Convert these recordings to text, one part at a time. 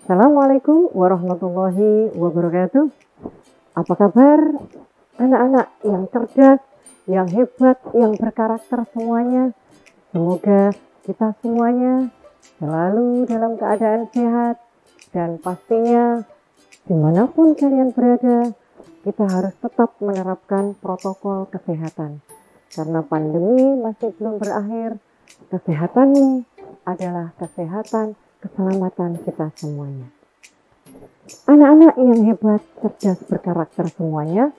Assalamualaikum warahmatullahi wabarakatuh. Apa kabar anak-anak yang cerdas, yang hebat, yang berkarakter semuanya? Semoga kita semuanya selalu dalam keadaan sehat dan pastinya dimanapun kalian berada, kita harus tetap menerapkan protokol kesehatan. Karena pandemi masih belum berakhir, kesehatanmu adalah kesehatan keselamatan kita semuanya. Anak-anak yang hebat, cerdas, berkarakter semuanya,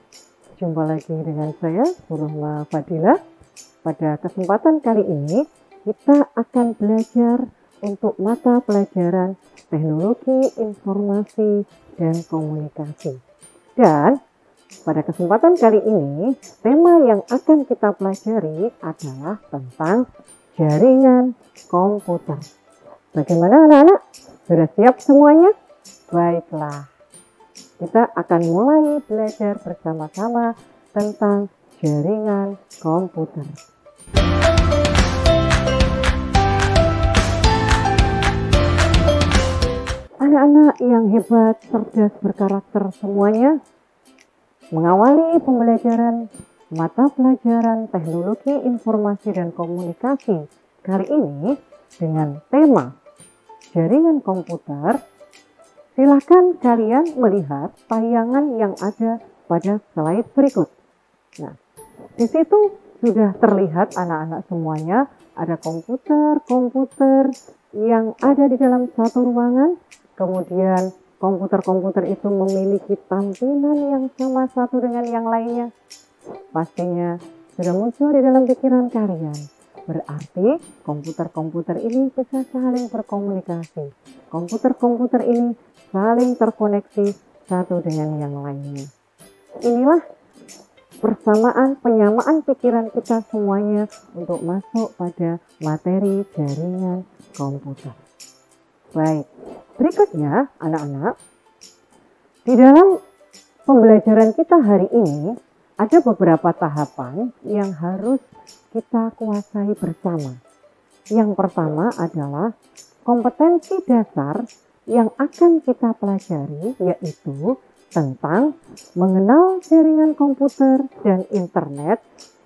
jumpa lagi dengan saya, Nurullah Fadilah. Pada kesempatan kali ini, kita akan belajar untuk mata pelajaran Teknologi Informasi dan Komunikasi. Dan pada kesempatan kali ini, tema yang akan kita pelajari adalah tentang jaringan komputer. Bagaimana anak-anak? Sudah siap semuanya? Baiklah, kita akan mulai belajar bersama-sama tentang jaringan komputer. Anak-anak yang hebat, cerdas, berkarakter semuanya, mengawali pembelajaran mata pelajaran Teknologi Informasi dan Komunikasi kali ini dengan tema jaringan komputer. Silakan kalian melihat tayangan yang ada pada slide berikut. Nah, di situ sudah terlihat anak-anak semuanya ada komputer yang ada di dalam satu ruangan. Kemudian komputer-komputer itu memiliki tampilan yang sama satu dengan yang lainnya. Pastinya sudah muncul di dalam pikiran kalian. Berarti komputer-komputer ini bisa saling berkomunikasi. Komputer-komputer ini saling terkoneksi satu dengan yang lainnya. Inilah penyamaan pikiran kita semuanya untuk masuk pada materi jaringan komputer. Baik, berikutnya anak-anak, di dalam pembelajaran kita hari ini ada beberapa tahapan yang harus kita kuasai bersama. Yang pertama adalah kompetensi dasar yang akan kita pelajari, yaitu tentang mengenal jaringan komputer dan internet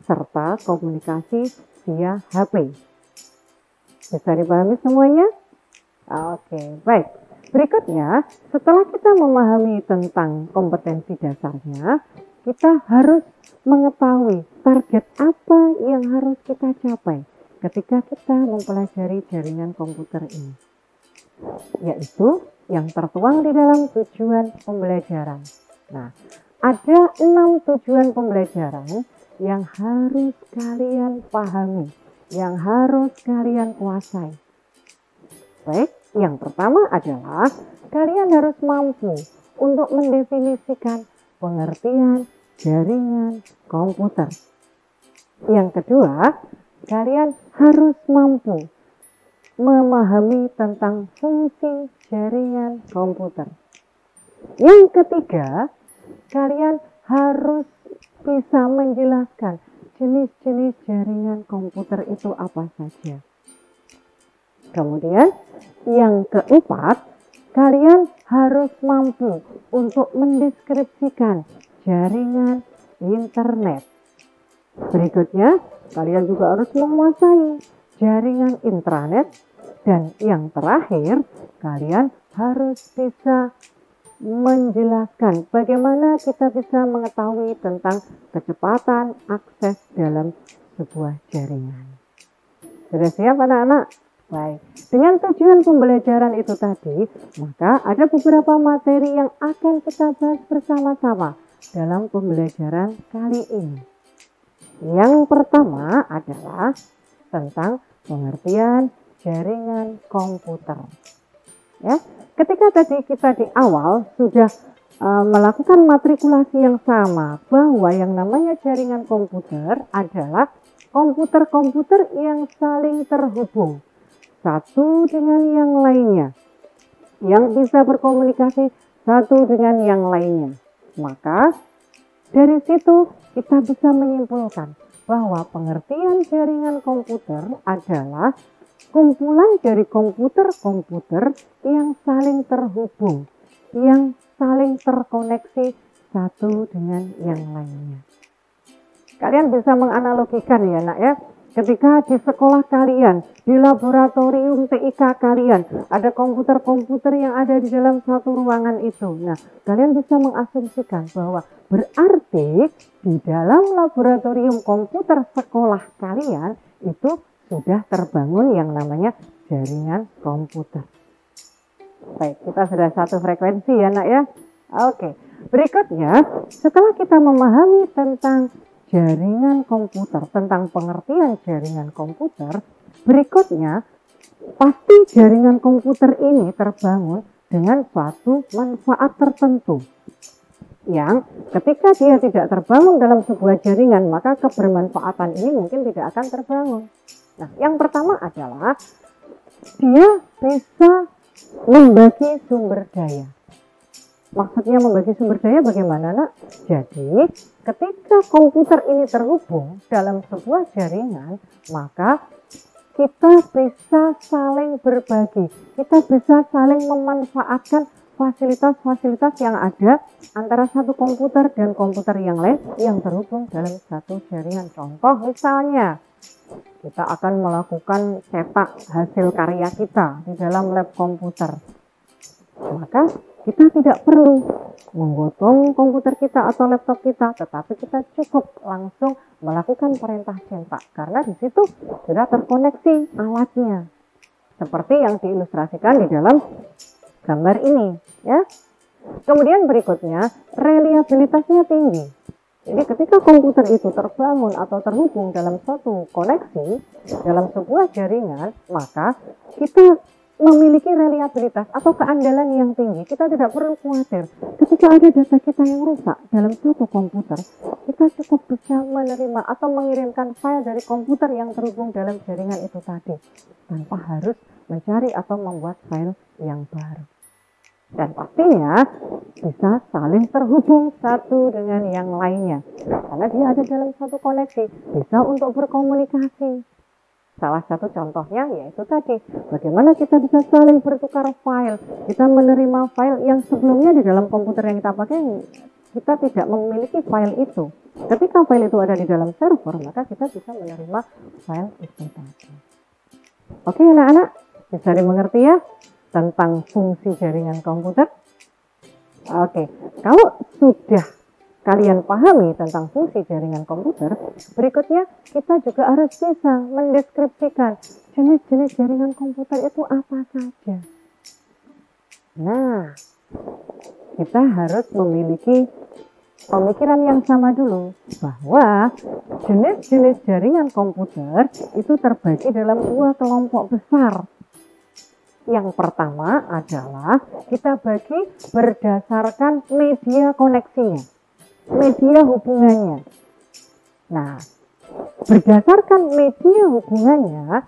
serta komunikasi via HP. Bisa dipahami semuanya? Oke, baik. Berikutnya, setelah kita memahami tentang kompetensi dasarnya, kita harus mengetahui target apa yang harus kita capai ketika kita mempelajari jaringan komputer ini, yaitu yang tertuang di dalam tujuan pembelajaran. Nah, ada 6 tujuan pembelajaran yang harus kalian pahami, yang harus kalian kuasai. Baik, yang pertama adalah kalian harus mampu untuk mendefinisikan pengertian jaringan komputer. Yang kedua, kalian harus mampu memahami tentang fungsi jaringan komputer. Yang ketiga, kalian harus bisa menjelaskan jenis-jenis jaringan komputer itu apa saja. Kemudian, yang keempat, kalian harus mampu untuk mendeskripsikan jaringan internet. Berikutnya, kalian juga harus menguasai jaringan intranet. Dan yang terakhir, kalian harus bisa menjelaskan bagaimana kita bisa mengetahui tentang kecepatan akses dalam sebuah jaringan. Sudah siap anak-anak? Baik, dengan tujuan pembelajaran itu tadi, maka ada beberapa materi yang akan kita bahas bersama-sama dalam pembelajaran kali ini. Yang pertama adalah tentang pengertian jaringan komputer. Ya, ketika tadi kita di awal sudah melakukan matrikulasi yang sama bahwa yang namanya jaringan komputer adalah komputer-komputer yang saling terhubung satu dengan yang lainnya, yang bisa berkomunikasi satu dengan yang lainnya. Maka dari situ kita bisa menyimpulkan bahwa pengertian jaringan komputer adalah kumpulan dari komputer-komputer yang saling terhubung, yang saling terkoneksi satu dengan yang lainnya. Kalian bisa menganalogikan ya nak ya, ketika di sekolah kalian, di laboratorium TIK kalian, ada komputer-komputer yang ada di dalam satu ruangan itu. Nah, kalian bisa mengasumsikan bahwa berarti di dalam laboratorium komputer sekolah kalian itu sudah terbangun yang namanya jaringan komputer. Baik, kita sudah satu frekuensi ya nak ya. Oke, berikutnya setelah kita memahami tentang jaringan komputer, tentang pengertian jaringan komputer, berikutnya pasti jaringan komputer ini terbangun dengan suatu manfaat tertentu yang ketika dia tidak terbangun dalam sebuah jaringan, maka kebermanfaatan ini mungkin tidak akan terbangun. Nah, yang pertama adalah dia bisa membagi sumber daya. Maksudnya membagi sumber daya bagaimana nak? Jadi ketika komputer ini terhubung dalam sebuah jaringan, maka kita bisa saling berbagi, kita bisa saling memanfaatkan fasilitas-fasilitas yang ada antara satu komputer dan komputer yang lain yang terhubung dalam satu jaringan. Contoh misalnya, kita akan melakukan cetak hasil karya kita di dalam lab komputer. Maka kita tidak perlu menggotong komputer kita atau laptop kita, tetapi kita cukup langsung melakukan perintah cetak karena di situ sudah terkoneksi alatnya. Seperti yang diilustrasikan di dalam gambar ini, ya. Kemudian berikutnya, reliabilitasnya tinggi. Jadi ketika komputer itu terbangun atau terhubung dalam suatu koneksi, dalam sebuah jaringan, maka kita memiliki reliabilitas atau keandalan yang tinggi. Kita tidak perlu khawatir ketika ada data kita yang rusak dalam suatu komputer, kita cukup bisa menerima atau mengirimkan file dari komputer yang terhubung dalam jaringan itu tadi tanpa harus mencari atau membuat file yang baru. Dan pastinya bisa saling terhubung satu dengan yang lainnya karena dia ada dalam satu koneksi, bisa untuk berkomunikasi. Salah satu contohnya yaitu tadi, bagaimana kita bisa saling bertukar file. Kita menerima file yang sebelumnya di dalam komputer yang kita pakai, kita tidak memiliki file itu. Ketika file itu ada di dalam server, maka kita bisa menerima file itu tadi. Oke anak-anak, bisa dimengerti ya tentang fungsi jaringan komputer? Oke, kalau sudah kalian pahami tentang fungsi jaringan komputer, berikutnya kita juga harus bisa mendeskripsikan jenis-jenis jaringan komputer itu apa saja. Nah, kita harus memiliki pemikiran yang sama dulu bahwa jenis-jenis jaringan komputer itu terbagi dalam dua kelompok besar. Yang pertama adalah kita bagi berdasarkan media koneksinya, media hubungannya. Nah, berdasarkan media hubungannya,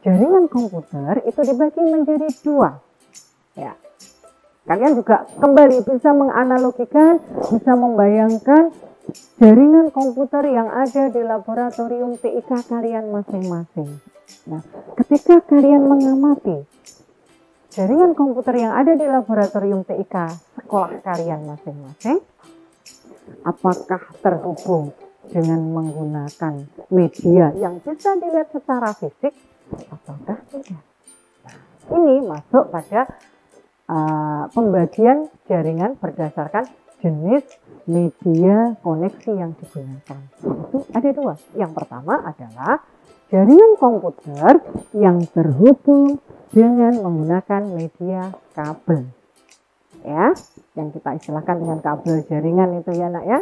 jaringan komputer itu dibagi menjadi dua. Ya, kalian juga kembali bisa menganalogikan, bisa membayangkan jaringan komputer yang ada di laboratorium TIK kalian masing-masing. Nah, ketika kalian mengamati jaringan komputer yang ada di laboratorium TIK sekolah kalian masing-masing, apakah terhubung dengan menggunakan media yang bisa dilihat secara fisik ataukah tidak? Nah, ini masuk pada pembagian jaringan berdasarkan jenis media koneksi yang digunakan. Itu ada dua. Yang pertama adalah jaringan komputer yang terhubung dengan menggunakan media kabel. Ya, yang kita istilahkan dengan kabel jaringan itu ya nak ya.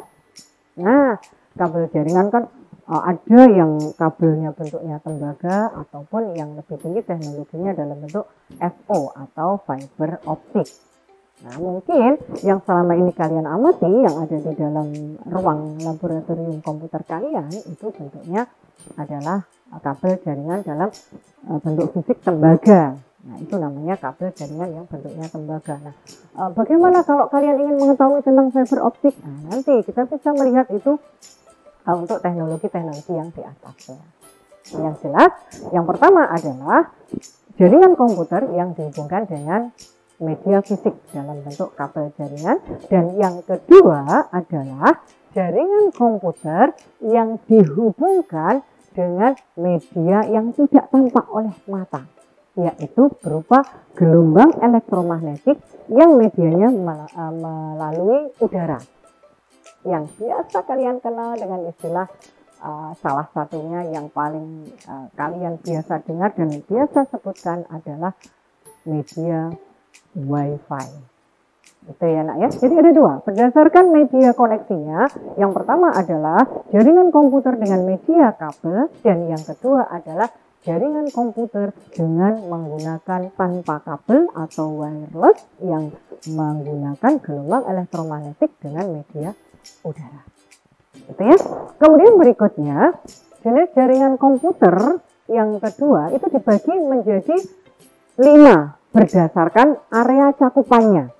Nah, kabel jaringan kan ada yang kabelnya bentuknya tembaga ataupun yang lebih tinggi teknologinya dalam bentuk FO atau fiber optik. Nah, mungkin yang selama ini kalian amati yang ada di dalam ruang laboratorium komputer kalian itu bentuknya adalah kabel jaringan dalam bentuk fisik tembaga. Nah, itu namanya kabel jaringan yang bentuknya tembaga. Nah, bagaimana kalau kalian ingin mengetahui tentang fiber optik? Nah, nanti kita bisa melihat itu untuk teknologi-teknologi yang di atasnya. Yang jelas, yang pertama adalah jaringan komputer yang dihubungkan dengan media fisik dalam bentuk kabel jaringan, dan yang kedua adalah jaringan komputer yang dihubungkan dengan media yang tidak tampak oleh mata, yaitu berupa gelombang elektromagnetik yang medianya melalui udara, yang biasa kalian kenal dengan istilah salah satunya yang paling kalian biasa dengar dan biasa sebutkan adalah media Wi-Fi. Itu ya nak ya. Jadi ada dua berdasarkan media koneksinya. Yang pertama adalah jaringan komputer dengan media kabel, dan yang kedua adalah jaringan komputer dengan menggunakan tanpa kabel atau wireless yang menggunakan gelombang elektromagnetik dengan media udara. Gitu ya. Kemudian berikutnya, jenis jaringan komputer yang kedua itu dibagi menjadi 5 berdasarkan area cakupannya.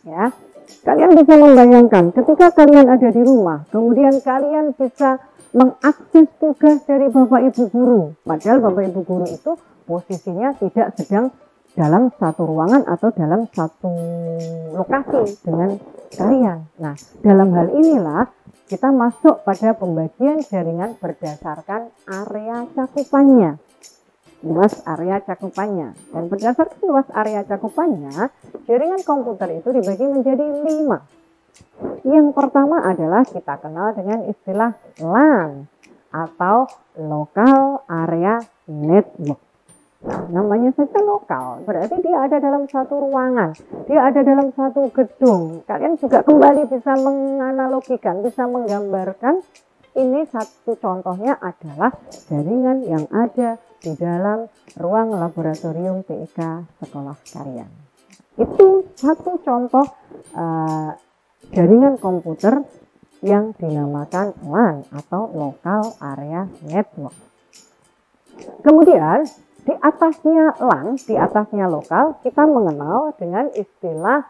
Ya, kalian bisa membayangkan ketika kalian ada di rumah, kemudian kalian bisa mengakses tugas dari Bapak Ibu guru. Padahal Bapak Ibu guru itu posisinya tidak sedang dalam satu ruangan atau dalam satu lokasi dengan kalian. Nah, dalam hal inilah kita masuk pada pembagian jaringan berdasarkan area cakupannya. Luas area cakupannya, dan berdasarkan luas area cakupannya, jaringan komputer itu dibagi menjadi 5. Yang pertama adalah kita kenal dengan istilah LAN atau Local Area Network. Nah, namanya saja lokal, berarti dia ada dalam satu ruangan, dia ada dalam satu gedung. Kalian juga kembali bisa menganalogikan, bisa menggambarkan. Ini satu contohnya adalah jaringan yang ada di dalam ruang laboratorium TIK sekolah kalian. Itu satu contoh jaringan komputer yang dinamakan LAN atau Local Area Network. Kemudian di atasnya LAN, di atasnya lokal, kita mengenal dengan istilah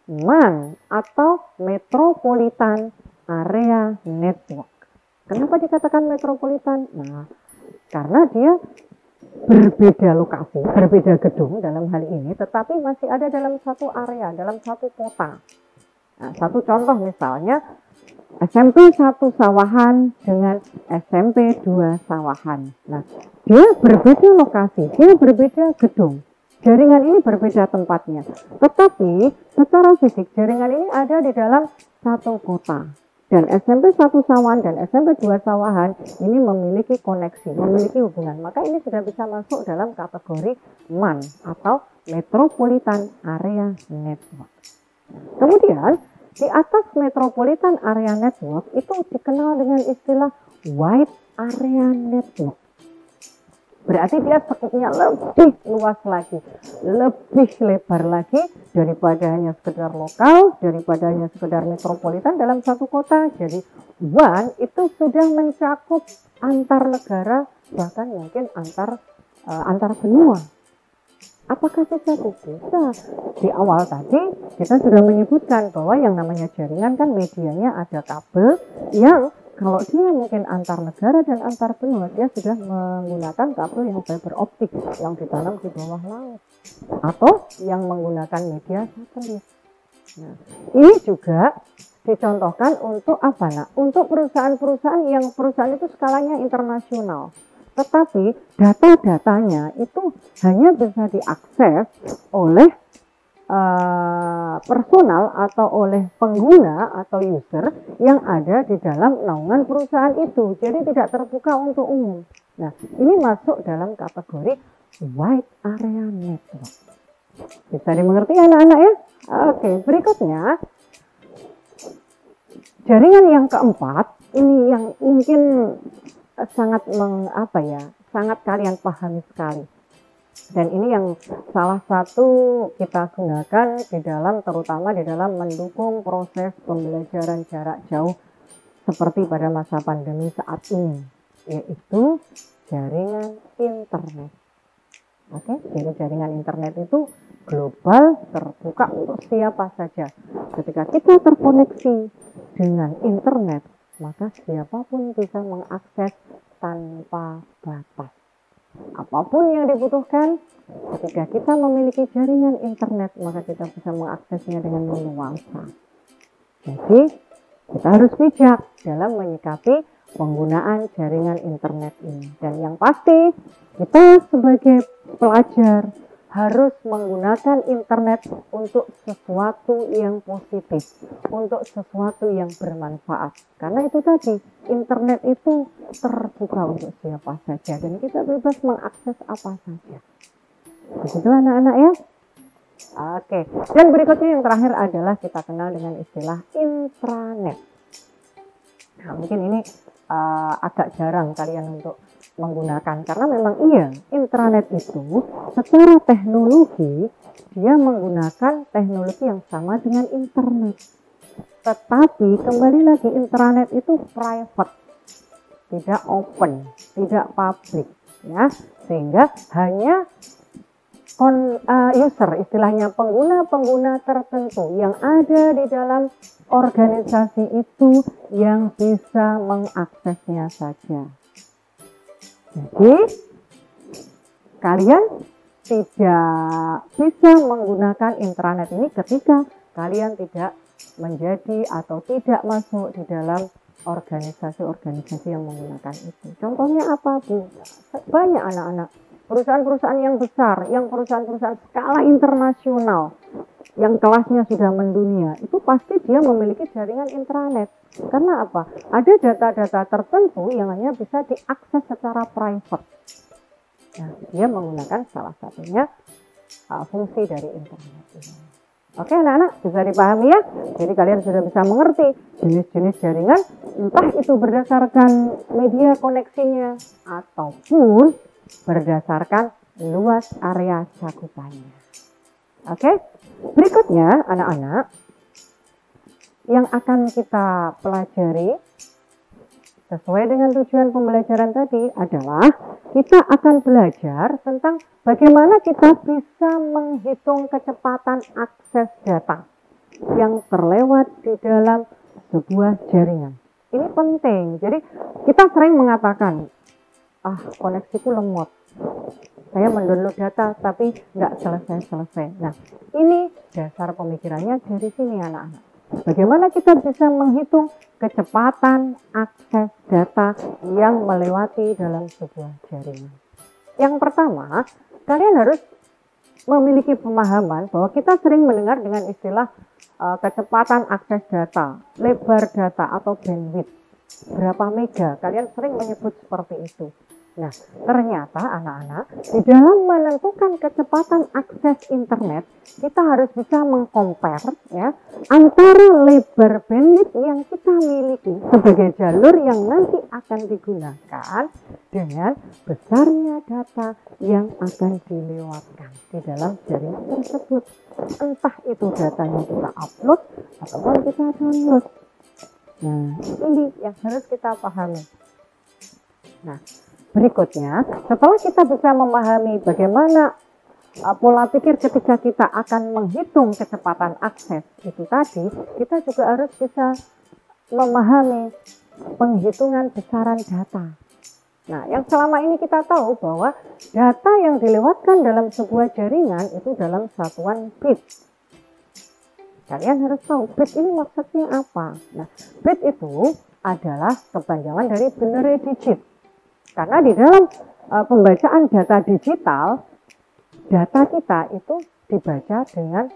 MAN atau Metropolitan Area Network. Kenapa dikatakan metropolitan? Nah, karena dia berbeda lokasi, berbeda gedung dalam hal ini, tetapi masih ada dalam satu area, dalam satu kota. Nah, satu contoh misalnya SMP 1 Sawahan dengan SMP 2 Sawahan. Nah, dia berbeda lokasi, dia berbeda gedung. Jaringan ini berbeda tempatnya, tetapi secara fisik jaringan ini ada di dalam satu kota. Dan SMP 1 Sawahan dan SMP 2 Sawahan ini memiliki koneksi, memiliki hubungan. Maka ini sudah bisa masuk dalam kategori MAN atau Metropolitan Area Network. Kemudian di atas Metropolitan Area Network itu dikenal dengan istilah Wide Area Network. Berarti dia sekupnya lebih luas lagi, lebih lebar lagi daripada hanya sekedar lokal, daripada hanya sekedar metropolitan dalam satu kota. Jadi WAN itu sudah mencakup antar negara, bahkan mungkin antar benua. Apakah bisa? Bisa. Di awal tadi kita sudah menyebutkan bahwa yang namanya jaringan kan medianya ada kabel yang kalau dia mungkin antar negara dan antar benua, dia sudah menggunakan kabel yang fiber optik yang ditanam di bawah laut atau yang menggunakan media satelit. Nah, ini juga dicontohkan untuk apa nak? Untuk perusahaan-perusahaan yang perusahaan itu skalanya internasional. Tetapi data-datanya itu hanya bisa diakses oleh personal atau oleh pengguna atau user yang ada di dalam naungan perusahaan itu. Jadi tidak terbuka untuk umum. Nah, ini masuk dalam kategori Wide Area Network. Bisa dimengerti anak-anak ya? Oke, berikutnya jaringan yang keempat, ini yang mungkin sangat sangat kalian pahami sekali. Dan ini yang salah satu kita gunakan di dalam, terutama di dalam mendukung proses pembelajaran jarak jauh seperti pada masa pandemi saat ini, yaitu jaringan internet. Oke, jadi jaringan internet itu global, terbuka untuk siapa saja. Ketika kita terkoneksi dengan internet, maka siapapun bisa mengakses tanpa batas. Apapun yang dibutuhkan, ketika kita memiliki jaringan internet, maka kita bisa mengaksesnya dengan leluasa. Jadi, kita harus bijak dalam menyikapi penggunaan jaringan internet ini. Dan yang pasti, kita sebagai pelajar harus menggunakan internet untuk sesuatu yang positif, untuk sesuatu yang bermanfaat. Karena itu tadi, internet itu terbuka untuk siapa saja dan kita bebas mengakses apa saja. Begitu anak-anak ya. Oke, dan berikutnya yang terakhir adalah kita kenal dengan istilah intranet. Nah, mungkin ini agak jarang kalian untuk menggunakan, karena memang iya, intranet itu secara teknologi dia menggunakan teknologi yang sama dengan internet. Tetapi kembali lagi, intranet itu private, tidak open, tidak public, ya, sehingga hanya user, istilahnya pengguna-pengguna tertentu yang ada di dalam organisasi itu yang bisa mengaksesnya saja. Jadi, kalian tidak bisa menggunakan intranet ini ketika kalian tidak menjadi atau tidak masuk di dalam organisasi-organisasi yang menggunakan itu. Contohnya apa, Bu? Banyak anak-anak. Perusahaan-perusahaan yang besar, yang perusahaan-perusahaan skala internasional, yang kelasnya sudah mendunia, itu pasti dia memiliki jaringan intranet. Karena apa? Ada data-data tertentu yang hanya bisa diakses secara private. Nah, dia menggunakan salah satunya fungsi dari internet ini. Oke anak-anak, bisa dipahami ya? Jadi kalian sudah bisa mengerti jenis-jenis jaringan, entah itu berdasarkan media koneksinya ataupun berdasarkan luas area cakupannya. Oke, berikutnya anak-anak yang akan kita pelajari sesuai dengan tujuan pembelajaran tadi adalah kita akan belajar tentang bagaimana kita bisa menghitung kecepatan akses data yang terlewat di dalam sebuah jaringan. Ini penting. Jadi kita sering mengatakan, koneksiku lemot, saya mendownload data tapi nggak selesai-selesai. Nah, ini dasar pemikirannya dari sini anak-anak. Bagaimana kita bisa menghitung kecepatan akses data yang melewati dalam sebuah jaringan? Yang pertama, kalian harus memiliki pemahaman bahwa kita sering mendengar dengan istilah kecepatan akses data, lebar data atau bandwidth. Berapa mega? Kalian sering menyebut seperti itu. Nah, ternyata anak-anak, di dalam menentukan kecepatan akses internet, kita harus bisa mengcompare ya, antara lebar bandwidth yang kita miliki sebagai jalur yang nanti akan digunakan dengan besarnya data yang akan dilewatkan di dalam jaringan tersebut. Entah itu datanya kita upload ataupun kita download. Nah, ini yang harus kita pahami. Nah, berikutnya, setelah kita bisa memahami bagaimana pola pikir ketika kita akan menghitung kecepatan akses itu tadi, kita juga harus bisa memahami penghitungan besaran data. Nah, yang selama ini kita tahu bahwa data yang dilewatkan dalam sebuah jaringan itu dalam satuan bit. Kalian harus tahu bit ini maksudnya apa. Nah, bit itu adalah kepanjangan dari binary digit. Karena di dalam pembacaan data digital, data kita itu dibaca dengan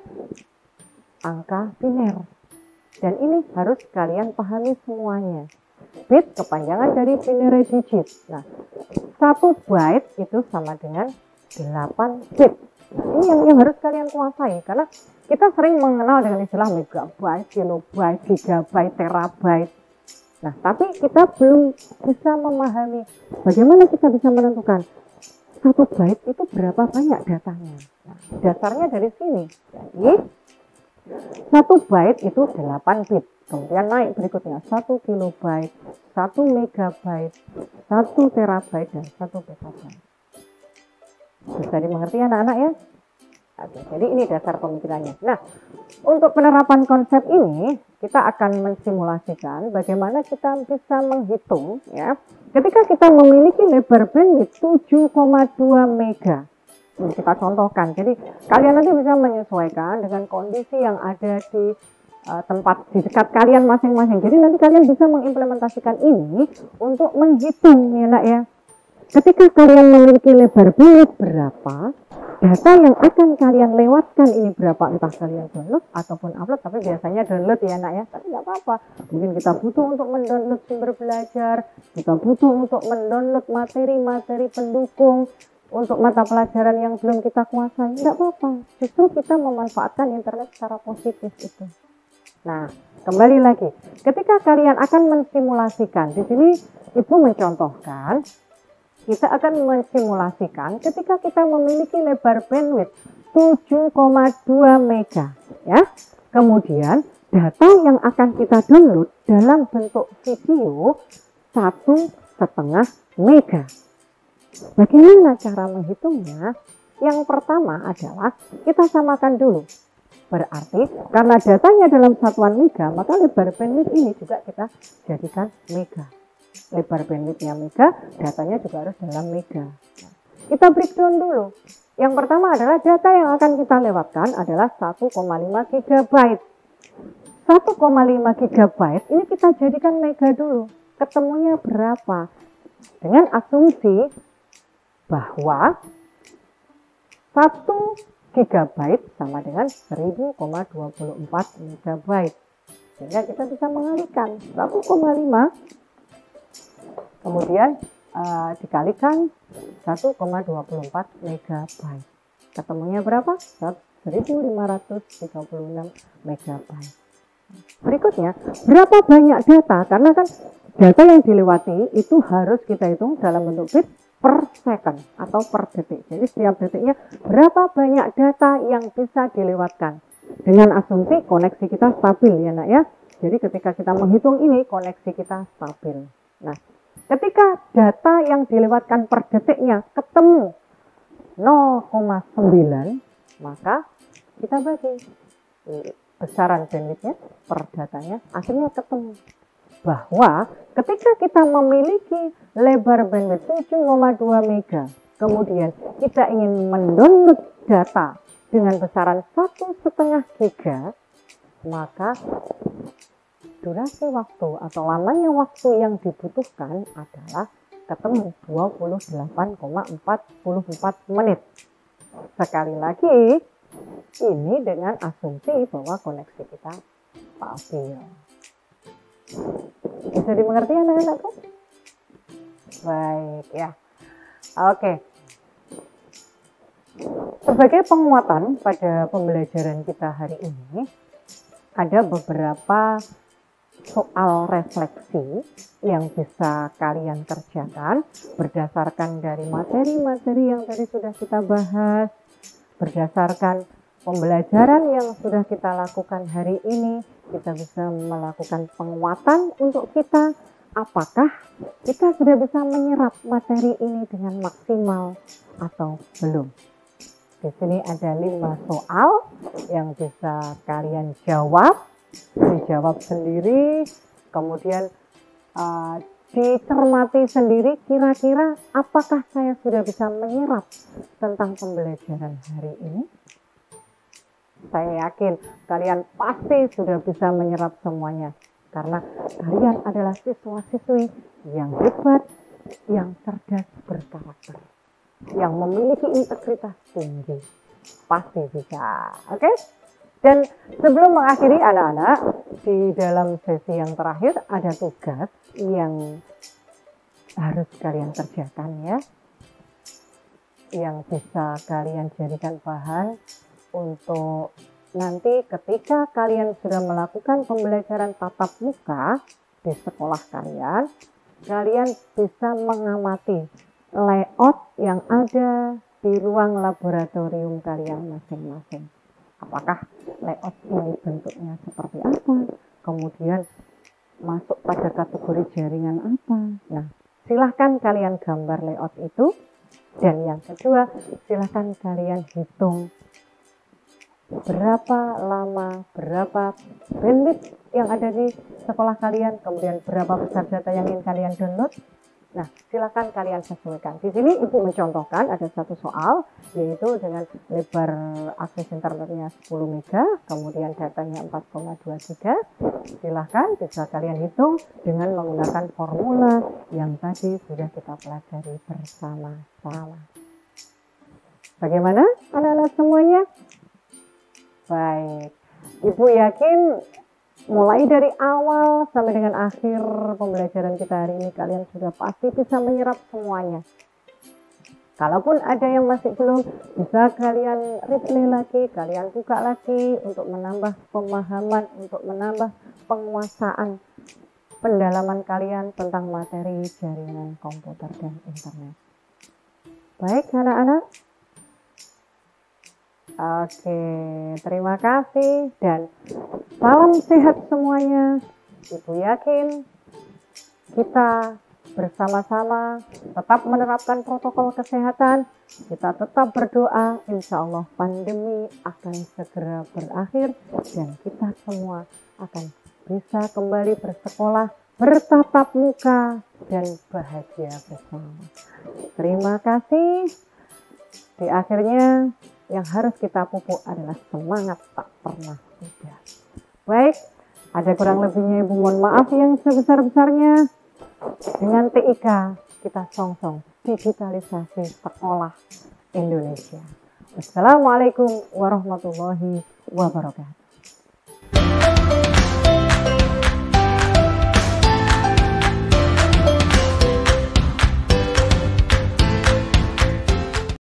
angka biner. Dan ini harus kalian pahami semuanya. Bit kepanjangan dari binary digit. Nah, 1 byte itu sama dengan 8 bit. Nah, ini yang harus kalian kuasai. Karena kita sering mengenal dengan istilah megabyte, kilobyte, gigabyte, terabyte. Nah, tapi kita belum bisa memahami bagaimana kita bisa menentukan 1 byte itu berapa banyak datanya. Nah, dasarnya dari sini. Jadi, 1 byte itu 8 bit. Kemudian naik berikutnya 1 kilobyte, 1 megabyte, 1 terabyte, dan 1 petabyte. Bisa dimengerti anak-anak ya? Oke, jadi ini dasar pemikirannya. Nah, untuk penerapan konsep ini, kita akan mensimulasikan bagaimana kita bisa menghitung ya. Ketika kita memiliki lebar bandwidth 7,2 mega. Ini kita contohkan. Jadi, kalian nanti bisa menyesuaikan dengan kondisi yang ada di tempat di dekat kalian masing-masing. Jadi nanti kalian bisa mengimplementasikan ini untuk menghitung ya nak ya. Ketika kalian memiliki lebar bandwidth berapa, data yang akan kalian lewatkan ini berapa, entah kalian download ataupun upload, tapi biasanya download ya nak ya, tapi nggak apa-apa. Mungkin kita butuh untuk mendownload sumber belajar, kita butuh untuk mendownload materi-materi pendukung untuk mata pelajaran yang belum kita kuasai, nggak apa-apa. Justru kita memanfaatkan internet secara positif itu. Nah, kembali lagi, ketika kalian akan mensimulasikan, di sini Ibu mencontohkan, kita akan mensimulasikan ketika kita memiliki lebar bandwidth 7,2 mega, ya. Kemudian data yang akan kita download dalam bentuk video 1,5 mega. Bagaimana cara menghitungnya? Yang pertama adalah kita samakan dulu. Berarti karena datanya dalam satuan mega, maka lebar bandwidth ini juga kita jadikan mega. Lebar bandwidthnya mega, datanya juga harus dalam mega. Kita breakdown dulu. Yang pertama adalah data yang akan kita lewatkan adalah 1,5 GB. 1,5 GB ini kita jadikan mega dulu. Ketemunya berapa? Dengan asumsi bahwa 1 GB sama dengan 1000,24 MB. Sehingga kita bisa mengalihkan 1,5 kemudian dikalikan 1,24 MB. Ketemunya berapa? 1536 MB. Berikutnya, berapa banyak data? Karena kan data yang dilewati itu harus kita hitung dalam bentuk bit per second atau per detik. Jadi setiap detiknya berapa banyak data yang bisa dilewatkan. Dengan asumsi koneksi kita stabil ya nak ya. Jadi ketika kita menghitung ini koneksi kita stabil. Nah, ketika data yang dilewatkan per detiknya ketemu 0,9, maka kita bagi besaran bandwidthnya per datanya, akhirnya ketemu bahwa ketika kita memiliki lebar bandwidth 7,2 mega, kemudian kita ingin mendownload data dengan besaran 1,5 giga, maka durasi waktu atau lamanya waktu yang dibutuhkan adalah ketemu 28,44 menit. Sekali lagi, ini dengan asumsi bahwa koneksi kita stabil. Bisa dimengerti anak-anakku? Baik ya. Oke. Sebagai penguatan pada pembelajaran kita hari ini, ada beberapa soal refleksi yang bisa kalian kerjakan berdasarkan dari materi-materi yang tadi sudah kita bahas, berdasarkan pembelajaran yang sudah kita lakukan hari ini. Kita bisa melakukan penguatan untuk kita, apakah kita sudah bisa menyerap materi ini dengan maksimal atau belum. Di sini ada 5 soal yang bisa kalian jawab, dijawab sendiri, kemudian dicermati sendiri kira-kira apakah saya sudah bisa menyerap tentang pembelajaran hari ini. Saya yakin kalian pasti sudah bisa menyerap semuanya karena kalian adalah siswa-siswi yang hebat, yang cerdas berkarakter, yang memiliki integritas tinggi. Pasti bisa, oke? Dan sebelum mengakhiri anak-anak, di dalam sesi yang terakhir ada tugas yang harus kalian kerjakan ya, yang bisa kalian jadikan bahan untuk nanti ketika kalian sudah melakukan pembelajaran tatap muka di sekolah kalian, kalian bisa mengamati layout yang ada di ruang laboratorium kalian masing-masing. Apakah layout ini bentuknya seperti apa? Kemudian masuk pada kategori jaringan apa? Nah, silahkan kalian gambar layout itu. Dan yang kedua, silahkan kalian hitung berapa lama, berapa bandwidth yang ada di sekolah kalian, kemudian berapa besar data yang ingin kalian download. Nah, silakan kalian sesuaikan. Di sini Ibu mencontohkan ada satu soal, yaitu dengan lebar akses internetnya 10 mega, kemudian datanya 4,2 giga. Silakan bisa kalian hitung dengan menggunakan formula yang tadi sudah kita pelajari bersama-sama. Bagaimana anak-anak semuanya? Baik, Ibu yakin mulai dari awal sampai dengan akhir pembelajaran kita hari ini kalian sudah pasti bisa menyerap semuanya. Kalaupun ada yang masih belum, bisa kalian replay lagi, kalian buka lagi untuk menambah pemahaman, untuk menambah penguasaan pendalaman kalian tentang materi jaringan komputer dan internet. Baik anak-anak. Oke, terima kasih dan salam sehat semuanya. Ibu yakin kita bersama-sama tetap menerapkan protokol kesehatan, kita tetap berdoa, insya Allah pandemi akan segera berakhir dan kita semua akan bisa kembali bersekolah, bertatap muka dan bahagia bersama. Terima kasih. Di akhirnya yang harus kita pupuk adalah semangat tak pernah pudar. Baik, ada kurang lebihnya Ibu mohon maaf yang sebesar-besarnya. Dengan TIK kita song-song digitalisasi sekolah Indonesia. Wassalamualaikum warahmatullahi wabarakatuh.